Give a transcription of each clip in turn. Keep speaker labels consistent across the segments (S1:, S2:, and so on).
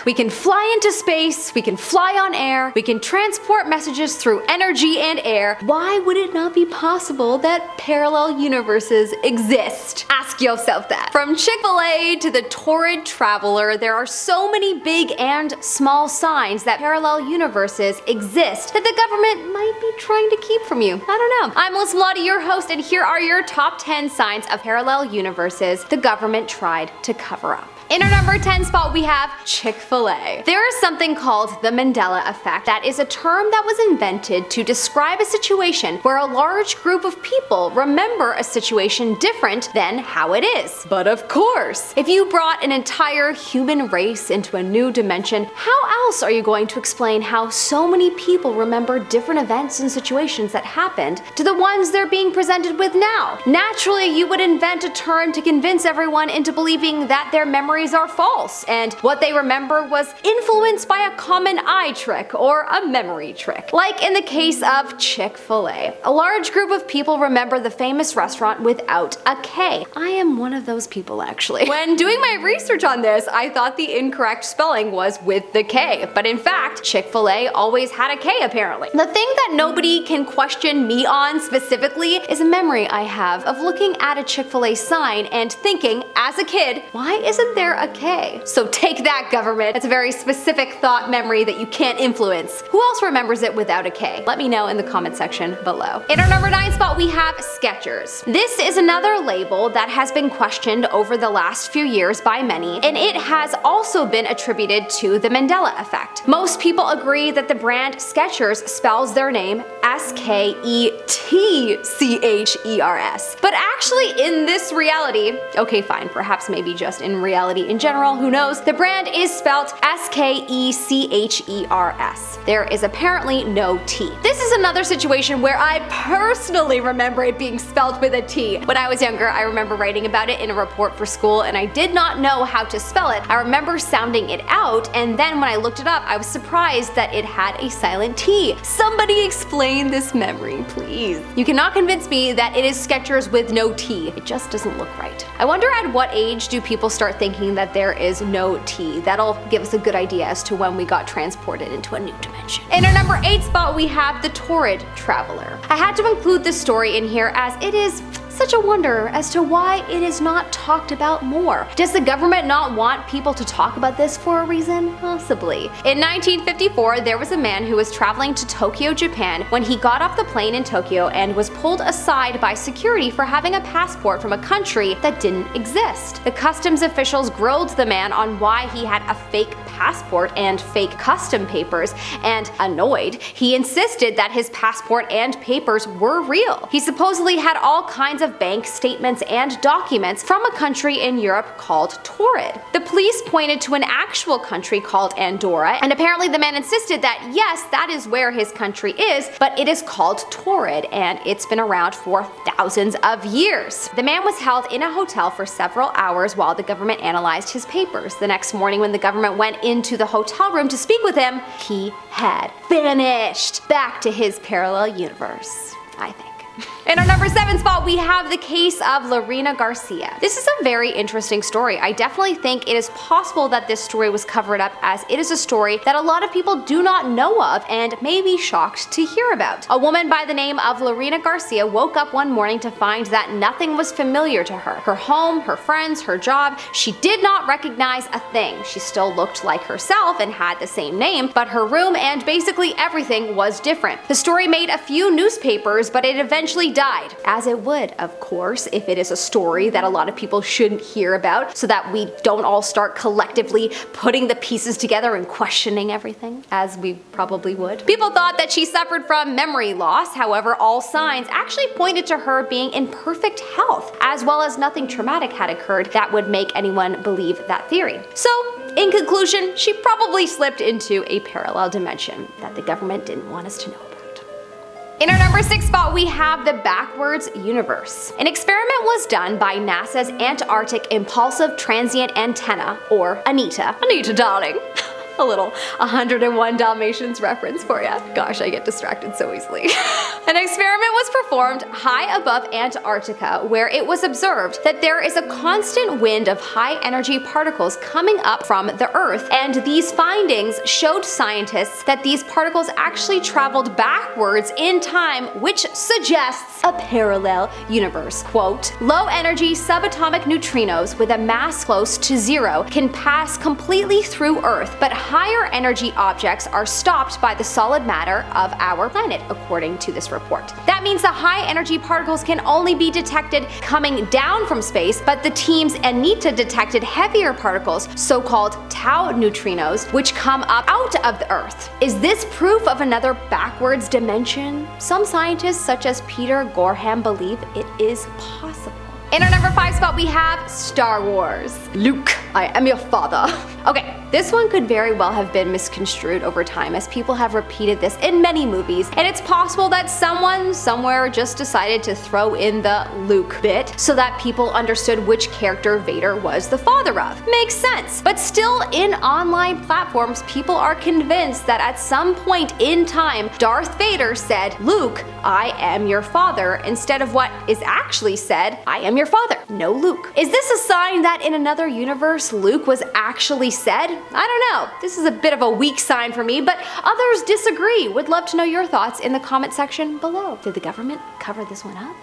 S1: We can fly into space, we can fly on air, we can transport messages through energy and air. Why would it not be possible that parallel universes exist? Ask yourself that. From Chick-fil-A to the Taured Traveller, there are so many big and small signs that parallel universes exist that the government might be trying to keep from you. I don't know. I'm Lottie, your host, and here are your top 10 signs of parallel universes the government tried to cover up. In our number 10 spot, we have Chick-fil-A. There is something called the Mandela effect that is a term that was invented to describe a situation where a large group of people remember a situation different than how it is. But of course, if you brought an entire human race into a new dimension, how else are you going to explain how so many people remember different events and situations that happened to the ones they're being presented with now? Naturally, you would invent a term to convince everyone into believing that their memories are false, and what they remember was influenced by a common eye trick or a memory trick. Like in the case of Chick-fil-A. A large group of people remember the famous restaurant without a K. I am one of those people, actually. When doing my research on this, I thought the incorrect spelling was with the K, but in fact, Chick-fil-A always had a K apparently. The thing that nobody can question me on specifically is a memory I have of looking at a Chick-fil-A sign and thinking, as a kid, why isn't there a K? So take that, government. That's a very specific thought memory that you can't influence. Who else remembers it without a K? Let me know in the comment section below. In our number 9 spot, we have Skechers. This is another label that has been questioned over the last few years by many, and it has also been attributed to the Mandela effect. Most people agree that the brand Skechers spells their name S-K-E-T-C-H-E-R-S. But actually in this reality, okay fine, perhaps maybe just in reality in general, who knows, the brand is spelled S-K-E-C-H-E-R-S. There is apparently no T. This is another situation where I personally remember it being spelled with a T. When I was younger, I remember writing about it in a report for school and I did not know how to spell it. I remember sounding it out, and then when I looked it up, I was surprised that it had a silent T. Somebody explain this memory, please. You cannot convince me that it is Skechers with no T. It just doesn't look right. I wonder at what age do people start thinking that there is no T. That'll give us a good idea as to when we got transported into a new dimension. In our number 8 spot, we have the Taured Traveller. I had to include this story in here as it is such a wonder as to why it is not talked about more. Does the government not want people to talk about this for a reason? Possibly. In 1954, there was a man who was traveling to Tokyo, Japan when he got off the plane in Tokyo and was pulled aside by security for having a passport from a country that didn't exist. The customs officials grilled the man on why he had a fake passport and fake custom papers, and annoyed, he insisted that his passport and papers were real. He supposedly had all kinds of bank statements and documents from a country in Europe called Taured. The police pointed to an actual country called Andorra, and apparently the man insisted that yes, that is where his country is, but it is called Taured and it's been around for thousands of years. The man was held in a hotel for several hours while the government analyzed his papers. The next morning when the government went into the hotel room to speak with him, he had vanished back to his parallel universe, I think. In our number 7 spot, we have the case of Lerina Garcia. This is a very interesting story. I definitely think it is possible that this story was covered up, as it is a story that a lot of people do not know of and may be shocked to hear about. A woman by the name of Lerina Garcia woke up one morning to find that nothing was familiar to her. Her home, her friends, her job, she did not recognize a thing. She still looked like herself and had the same name, but her room and basically everything was different. The story made a few newspapers, but it eventually died. As it would, of course, if it is a story that a lot of people shouldn't hear about, so that we don't all start collectively putting the pieces together and questioning everything, as we probably would. People thought that she suffered from memory loss, however, all signs actually pointed to her being in perfect health, as well as nothing traumatic had occurred that would make anyone believe that theory. So, in conclusion, she probably slipped into a parallel dimension that the government didn't want us to know about. In our number 6 spot, we have the backwards universe. An experiment was done by NASA's Antarctic Impulsive Transient Antenna, or ANITA. ANITA, darling. A little 101 Dalmatians reference for ya. Gosh, I get distracted so easily. An experiment was performed high above Antarctica where it was observed that there is a constant wind of high-energy particles coming up from the Earth, and these findings showed scientists that these particles actually traveled backwards in time, which suggests a parallel universe. Quote, low-energy subatomic neutrinos with a mass close to zero can pass completely through Earth, but higher energy objects are stopped by the solid matter of our planet, according to this report. That means the high energy particles can only be detected coming down from space, but the team's ANITA detected heavier particles, so-called tau neutrinos, which come up out of the Earth. Is this proof of another backwards dimension? Some scientists, such as Peter Gorham, believe it is possible. In our number 5 spot, we have Star Wars. Luke, I am your father. Okay, this one could very well have been misconstrued over time, as people have repeated this in many movies, and it's possible that someone somewhere just decided to throw in the Luke bit so that people understood which character Vader was the father of. Makes sense. But still, in online platforms, people are convinced that at some point in time, Darth Vader said, Luke, I am your father, instead of what is actually said, I am your father. No Luke. Is this a sign that in another universe, Luke was actually said? I don't know. This is a bit of a weak sign for me, but others disagree. Would love to know your thoughts in the comment section below. Did the government cover this one up?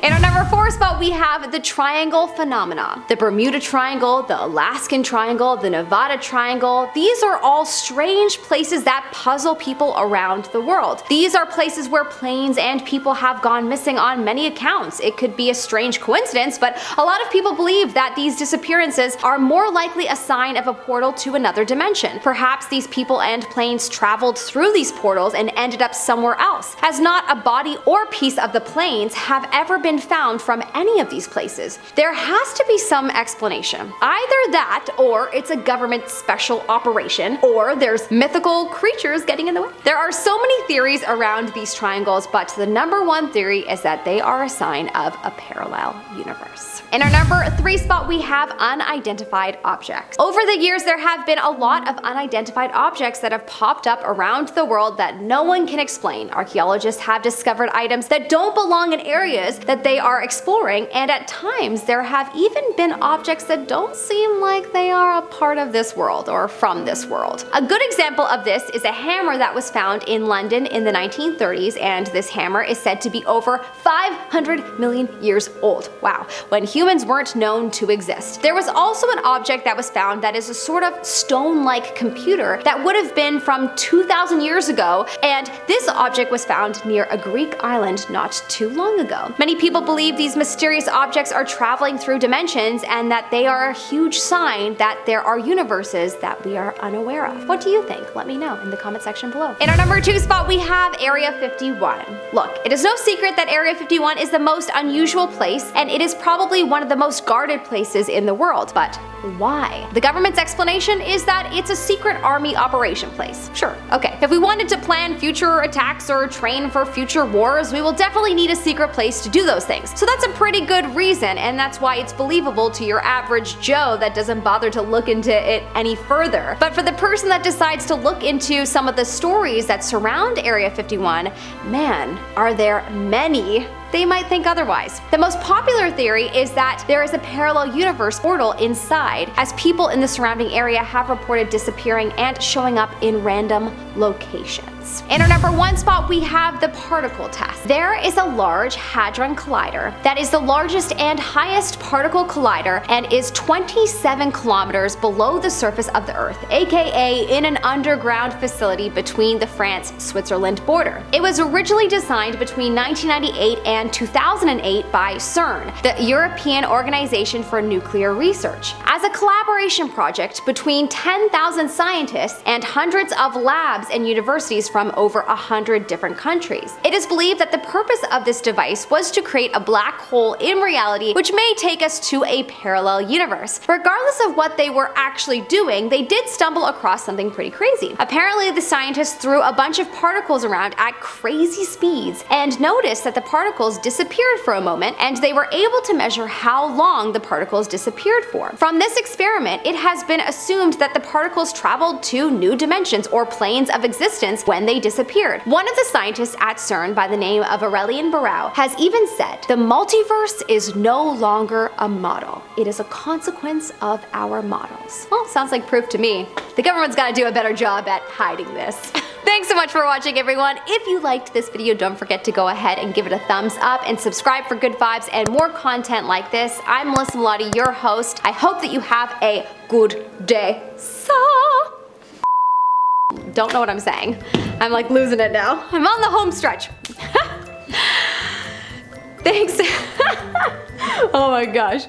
S1: In our number 4 spot, we have the triangle phenomena. The Bermuda Triangle, the Alaskan Triangle, the Nevada Triangle. These are all strange places that puzzle people around the world. These are places where planes and people have gone missing on many accounts. It could be a strange coincidence, but a lot of people believe that these disappearances are more likely a sign of a portal to another dimension. Perhaps these people and planes traveled through these portals and ended up somewhere else, as not a body or piece of the planes have ever been found from any of these places. There has to be some explanation. Either that, or it's a government special operation, or there's mythical creatures getting in the way. There are so many theories around these triangles, but the number 1 theory is that they are a sign of a parallel universe. In our number 3 spot, we have unidentified objects. Over the years, there have been a lot of unidentified objects that have popped up around the world that no one can explain. Archaeologists have discovered items that don't belong in areas that they are exploring, and at times there have even been objects that don't seem like they are a part of this world or from this world. A good example of this is a hammer that was found in London in the 1930s, and this hammer is said to be over 500 million years old. Wow, when humans weren't known to exist. There was also an object that was found that is a sort of stone-like computer that would have been from 2,000 years ago, and this object was found near a Greek island not too long ago. Many people believe these mysterious objects are traveling through dimensions and that they are a huge sign that there are universes that we are unaware of. What do you think? Let me know in the comment section below. In our number 2 spot, we have Area 51. Look, it is no secret that Area 51 is the most unusual place, and it is probably one of the most guarded places in the world. But why? The government's explanation is that it's a secret army operation place. Sure, okay. If we wanted to plan future attacks or train for future wars, we will definitely need a secret place to do those things. So that's a pretty good reason, and that's why it's believable to your average Joe that doesn't bother to look into it any further. But for the person that decides to look into some of the stories that surround Area 51, man, are there many. They might think otherwise. The most popular theory is that there is a parallel universe portal inside, as people in the surrounding area have reported disappearing and showing up in random locations. In our number 1 spot, we have the particle test. There is a large hadron collider that is the largest and highest particle collider and is 27 kilometers below the surface of the Earth, aka in an underground facility between the France-Switzerland border. It was originally designed between 1998 and 2008 by CERN, the European Organization for Nuclear Research, as a collaboration project between 10,000 scientists and hundreds of labs and universities from over 100 different countries. It is believed that the purpose of this device was to create a black hole in reality, which may take us to a parallel universe. Regardless of what they were actually doing, they did stumble across something pretty crazy. Apparently, the scientists threw a bunch of particles around at crazy speeds and noticed that the particles disappeared for a moment, and they were able to measure how long the particles disappeared for. From this experiment, it has been assumed that the particles traveled to new dimensions or planes of existence when they disappeared. One of the scientists at CERN by the name of Aurelian Barau has even said, "The multiverse is no longer a model. It is a consequence of our models." Well, sounds like proof to me. The government's gotta do a better job at hiding this. Thanks so much for watching, everyone. If you liked this video, don't forget to go ahead and give it a thumbs up and subscribe for good vibes and more content like this. I'm Melissa Melotti, your host. I hope that you have a good day. Don't know what I'm saying. I'm like losing it now. I'm on the home stretch. Thanks. Oh my gosh.